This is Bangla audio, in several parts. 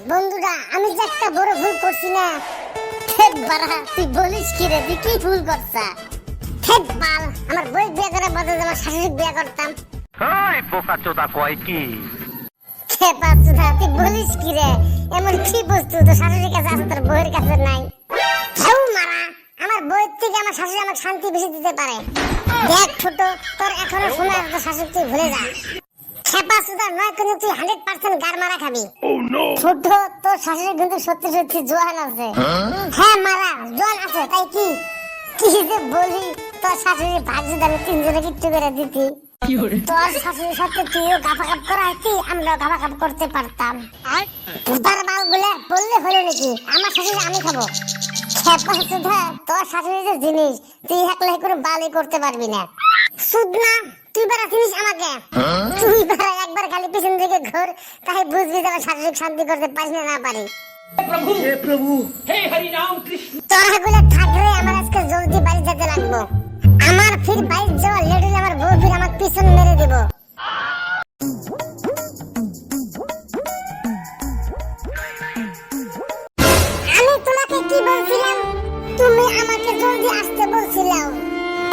বন্ধুরা, আমি যে একটা বড় ভুল করছি না। তুই বলিস কি রে, তুই কি ভুল করছা? আমার বই বিয়ে করে বদলে আমার শাশুড়ি বিয়ে করতাম। তুই বলিস কি রে, এমন কি বস্তু তোর শাশুড়ির কাছে আছে তোর বইয়ের কাছে নাই? মারা, আমার বইয়ের থেকে আমার শাশুড়ি আমাকে শান্তি বেশি দিতে পারে। দেখ ছোট, তোর এখনো শোনা তোর শাশুড়ি তুই ভুলে যা। নয় কিন্তু তুই 100% গার মারা খাবি। ছোট, তোর শাশুড়ি কিন্তু সত্যি সত্যি জোয়ান আছে। হ্যাঁ মারা, জোয়ান আছে, তাই কি যে বলি, তোর শাশুড়ি ভাগ যদি আমি 3 জনে কিচ্ছু করে দিতি, তোর শাশুড়ির সাথে তুইও গাফাগাপ করাইতি, আমরাও গাফাগাপ করতে পারতাম। তার বাল গুলা বললে হলো নাকি আমার শাশুড়ি আমি খাবো? তোর শাশুড়ি যে জিনিস, তুই একলাই কোনো বালই করতে পারবি না। সুদ না, তুই বেড়া চিনিস আমাকে? তুই বেড়া একবার খালি পিছন দিকে ঘোর, তাই বুঝবি যে শারীরিক শান্তি করতে পারিস না পারি। তোরা গুলো থাকলে আমার আজকে জলদি বাড়ি যেতে লাগবো। আমার ফির বাড়ি যাওয়া লেট হলে আমার বউ ফির আমার পিছন মেরে দিব। আমি তোমাকে কি বলছিলাম? তুমি আমাকে জলদি আসতে বলছিলাম,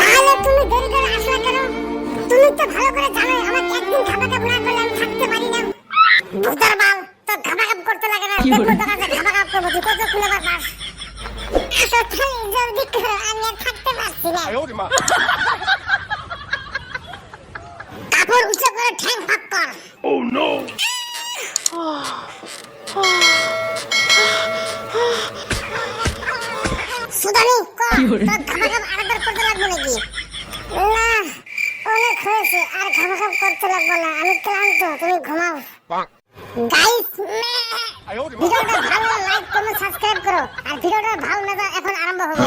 তাহলে তুমি দেরি করে আসলা কেন? তুমি তো ভালো করে জানো আমাকে একদিন খাবাকাপ না করলে আমি থাকতে পারি না। বুতার বাল, তো খাবাকাপ করতে লাগে না, দেখো তো কাছে খাবাকাপ করবো, তুই কত খুলে পাস? আসো তাহলে জলদি করো, আমি আর থাকতে পারছি না। কাপড় উঁচু করে ঠ্যাং ফাঁক কর। Oh no! সুদানি, তোর খাবাকাপ আরেকবার করতে লাগবে নাকি? না, অনেক হয়েছে, আর খাবাকাপ করতে লাগবে না, আমি ক্লান্ত, তুমি ঘুমাও। গাইস, ভিডিওটা ভালো লাগলে লাইক কমেন্ট সাবস্ক্রাইব করো, আর ভিডিওটা ভালো না এখন আরম্ভ হবে।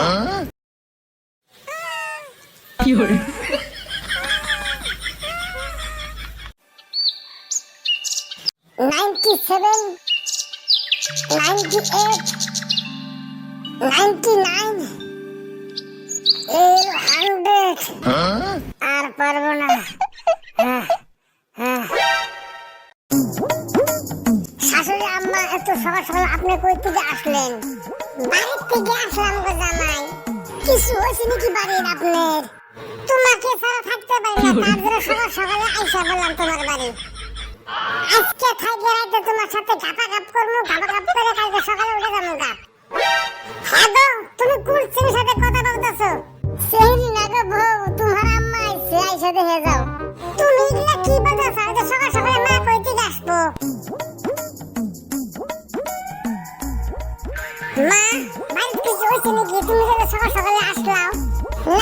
97, 98, 99, 100 আর পারবো না। শাশুড়ি আম্মা, এত সকাল সকাল আপনি কই থেকে আসলেন? বাড়ির থেকে আসলাম গো জামাই। কিছু হয়েছে নাকি বাড়ির আপনার? তোমাকে ছাড়া থাকতে পারি না, তার জন্য সকাল সকালে আইসা বললাম তোমার বাড়ি। আজকে থাইকে রাইতে তোমার সাথে গাপাগাপ করবো, গাপাগাপ করে কালকে সকালে উঠে যাবো গা। হ্যাঁ গো, তুমি কোন ছেলের সাথে কথা বলতেছো? সেহরি না গো বউ, তোমার আম্মা আইসে, আইসা দেখে যাও। তুমি এগুলা কি বলতেছো? আজকে সকাল সকালে মা কই থেকে আসবো? মা, বাড়িতে কিছু হয়েছে নাকি? তুমি যে সকাল সকালে আসলাম?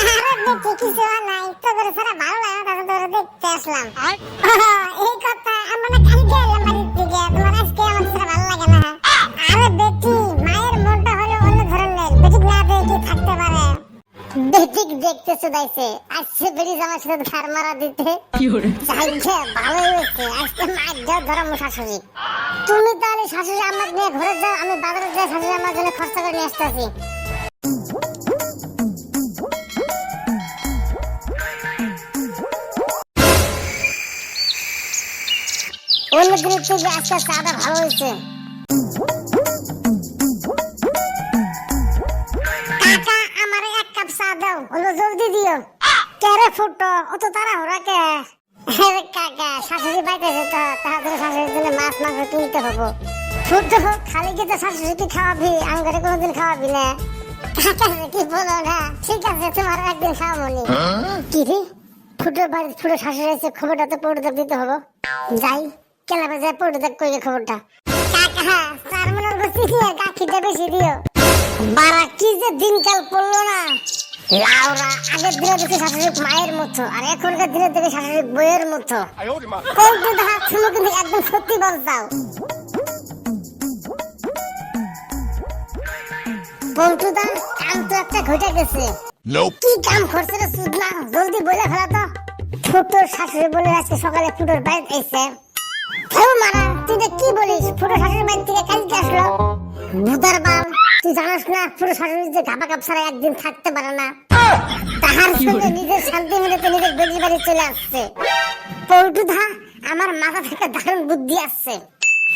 না রে বেটি, কিছু নাই, তোদের সারা ভালো লাগে না, তোদের দেখতে আসলাম। এই কথা, আমরা না কালকে এলাম বাড়ির থেকে, তোমার আজকে আমার সারা ভালো লাগে না। আরে বেটি, মায়ের মনটা হলো অন্য ধরনের, বেটি না দেখে থাকতে পারে। বেটিক দেখতে শুধাইছে, আসছে বেটি আমার সাথে ধার মারা দিতে। যাইছে, ভালোই হয়েছে, আজকে মায়ের যাও ধরো শাশুড়ি। তুমি তাহলে শাশুড়ি আমাকে নিয়ে ঘরে যাও, আমি বাজারে যাই শাশুড়ি আমার জন্য খরচা করে নিয়ে আসতেছি। অন্য দিনের থেকে আজকে চাটা ভালো হয়েছে। কাকা, আমার 1 কাপ চা দাও, হলো জলদি দিও। কেরে ফুটো, অত তাড়াহুড়া কে? কাকা, শাশুড়ি বাইতেছে তো, তাহলে শাশুড়ির জন্য মাছ মাংস কিনতে হবো। ফুটো, খালি কি তো শাশুড়িকে খাওয়াবি, আঙ্গারে কোনোদিন খাওয়াবি না? কাকা কি বলো না? ঠিক আছে, তোমার একদিন খাওয়াবনি। কি রে, ফুটোর বাড়ি ফুটো শাশুড়ি আছে, খবরটা তো পড়ে দিতে হবো। যাই, কেলাবে যায় পড়ে দেখ কইলে খবরটা। কাকা, 4 মনের গোস্তি দিয়ে গাখিটা বেশি দিও। বারা কি যে দিনকাল পড়লো না। লাউরা, আগের দিনে দেখে শাশুড়ি মায়ের মতো, আর এখনকার দিনে দেখে শাশুড়ি বইয়ের মতো। কোনটা দেখা শুনো কিন্তু একদম সত্যি বলতাও। পল্টুদা, কাম তো একটা ঘটে গেছে। কি কাম করছে রে সুদনা? জলদি বলে ফেলা তো। ফুটোর শাশুড়ি বলে আজকে সকালে ফুটোর বাড়িতে এসে। কেউ মারা, তুই কি বলিস? ফুটো শাশুড়ির বাড়ি থেকে কালকে আসলো। ভূতার বাল, তুই জানাস না ফুটো শাশুড়ি যে গাপাগাপ ছাড়া একদিন থাকতে পারে না। তাহার সঙ্গে নিজের শান্তি মিলেতে নিজের বেজি বাড়ি চলে আসছে। পল্টুদা, আমার মাথা থেকে দারুণ বুদ্ধি আসছে।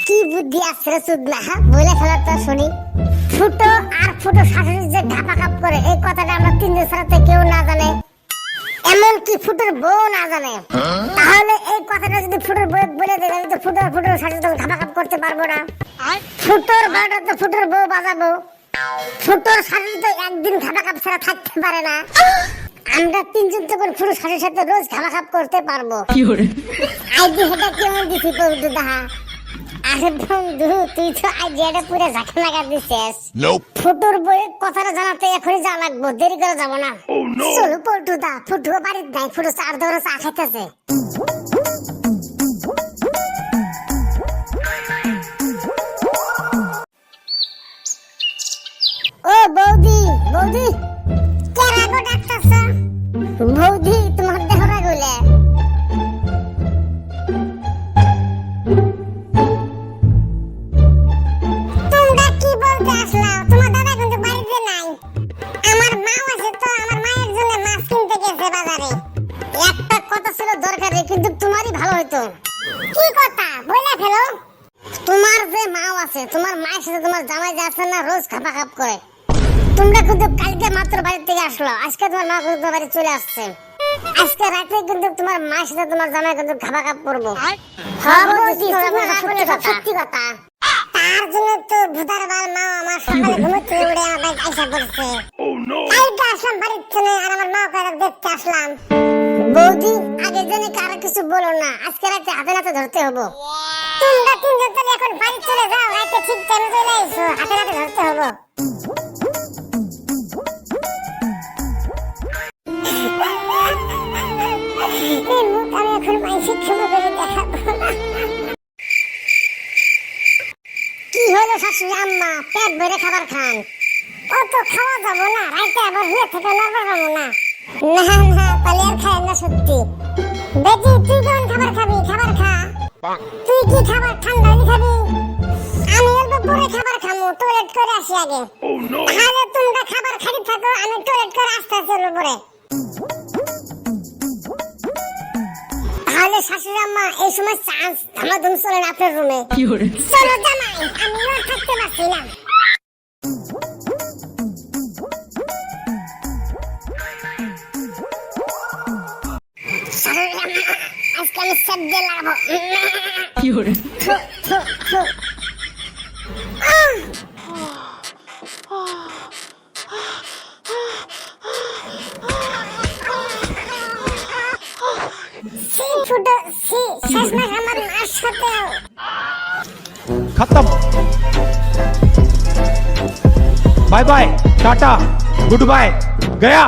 কি বুদ্ধি আসছে রে চুদনা? বলে ফেলা তো শুনি। ফুটো আর ফুটো শাশুড়ি যে ঢাপা কাপ করে এই কথাটা আমরা তিনজন ছাড়াতে কেউ না জানে, এমনকি ফুটোর বউ না জানে। তাহলে এই কথাটা যদি ফুটোর বউ বলে দেয় তাহলে তো ফুটোর শাশুড়ি তো ঢাপা কাপ করতে পারবো না। ফুটোর বারোটা তো ফুটোর বউ বাজাবো। ফুটোর শাশুড়ি তো একদিন ঢাপা কাপ ছাড়া থাকতে পারে না। আমরা তিনজন তখন ফুটোর শাশুড়ির সাথে রোজ ঢাপা কাপ করতে পারবো। আইডিয়াটা কেমন দিছি বন্ধু দাহা? আরে বন্ধু তুই তো আইডিয়াটা পুরো ঝাঁকা লাগা দিছিস। ফুটোর বউয়ের কথাটা জানাতে এখনই যা লাগবো, দেরি করে যাবো না। চলো পল্টু দা, ফুটো বাড়ির নাই, ফুটো চার ধরে চা খাইতেছে। ও বৌদি, বৌদি কেরা গো ডাক্তারছ? বৌদি তোমার দেহরা গলে তোমরা কি বলতে আসলাও? তোমার দাদা কিন্তু বাড়িতে নাই। আমার মা আছে তো, আমার মায়ের জন্য মাছ কিনতে গেছে বাজারে। একটা কথা ছিল দরকারি, কিন্তু তোমারই ভালো হতো। কি কথা বলে ফেলো। তোমার যে মা আছে, তোমার মায়ের সাথে তোমার জামাই যাচ্ছে না, রোজ খাপা খাপ করে। তোমরা কিন্তু কালকে মাত্র বাড়ি থেকে আসলো, আজকে তোমার মা কিন্তু বাড়ি চলে আসছে। আজকে রাতে কিন্তু তোমার মায়ের সাথে তোমার জামাই কিন্তু খাপা খাপ করবো। সত্যি কথা। তার জন্য তো ভূতার বাল মা আমার সকালে ঘুমোতে উড়ে আমার বাইক আইসা পড়ছে। কালকে আসলাম বাড়ির থেকে, আর আমার মা কারা দেখতে আসলাম। বৌদি আগে জেনে কারো কিছু বলো না, আজকে রাতে হাতে নাতে ধরতে হবো। তোমরা তিনজন তাহলে এখন বাড়ি চলে যাও, রাতে ঠিক টাইমে চলে এসো, হাতে নাতে ধরতে হবো। এই মুখ আমি এখন মানসিক ক্ষমা করে দেখাবো। কি হলো শাশুড়ি আম্মা, পেট ভরে খাবার খান। ও তো খাওয়া যাবো না, রাইতে আবার শুয়ে থেকে নড়বো না। না না তাহলে আর খায় না সত্যি। বেটি তুই কোন খাবার খাবি? খাবার খা। তুই কি খাবার ঠান্ডা হলে খাবি? আমি অল্প পরে খাবার খামু, টয়লেট করে আসি আগে। তাহলে তোমরা খাবার খাইতে থাকো, আমি টয়লেট করে আসতে চলবো পরে। তাহলে শাশুড়ি আম্মা এই সময় চান্স ধামাধুম চলেন আপনার রুমে। চলো জামাই, আমি আর থাকতে পারছি না। শাশুড়ি আম্মা আজকে আমি সেপ দিয়ে লাগাবো। खत्म। Bye bye, tata, goodbye, गया।